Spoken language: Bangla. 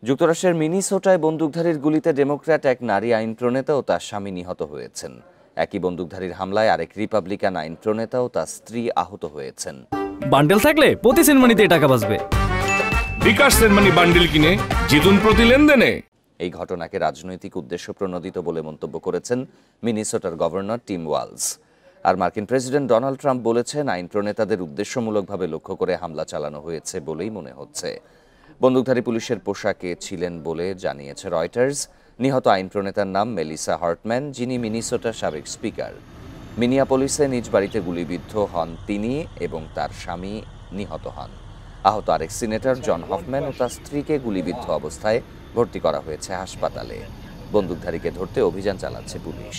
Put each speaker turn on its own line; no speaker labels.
যুক্তরাষ্ট্রের মিনিসোটায় বন্দুকধারীর গুলিতে ডেমোক্র্যাট এক নারী আইন প্রণেতা ও তার স্বামী নিহত হয়েছেন। একই বন্দুকধারীর হামলায় আরেক রিপাবলিকান আইন প্রণেতা ও তার স্ত্রী আহত হয়েছেন।
বান্ডেল থাকলে প্রতি সেনমানিতে টাকা বাঁচবে।
বিকাশ সেনমানি বান্ডেল কিনে জিতুন প্রতি লেনদেনে।
এই ঘটনাকে রাজনৈতিক উদ্দেশ্য প্রণোদিত বলে মন্তব্য করেছেন মিনিসোটার গভর্নর টিম ওয়ালস। আর মার্কিন প্রেসিডেন্ট ডোনাল্ড ট্রাম্প বলেছেন, আইন প্রণেতাদের উদ্দেশ্যমূলকভাবে লক্ষ্য করে হামলা চালানো হয়েছে বলেই মনে হচ্ছে। বন্দুকধারী পুলিশের পোশাকে ছিলেন বলে জানিয়েছে রয়টার্স। নিহত আইন প্রণেতার নাম মেলিসা হার্টম্যান, যিনি মিনিসোটার সাবেক স্পিকার। মিনিয়াপলিসে নিজ বাড়িতে গুলিবিদ্ধ হন তিনি এবং তার স্বামী নিহত হন। আহত আরেক সিনেটর জন হফম্যান ও তার স্ত্রীকে গুলিবিদ্ধ অবস্থায় ভর্তি করা হয়েছে হাসপাতালে। বন্দুকধারীকে ধরতে অভিযান চালাচ্ছে পুলিশ।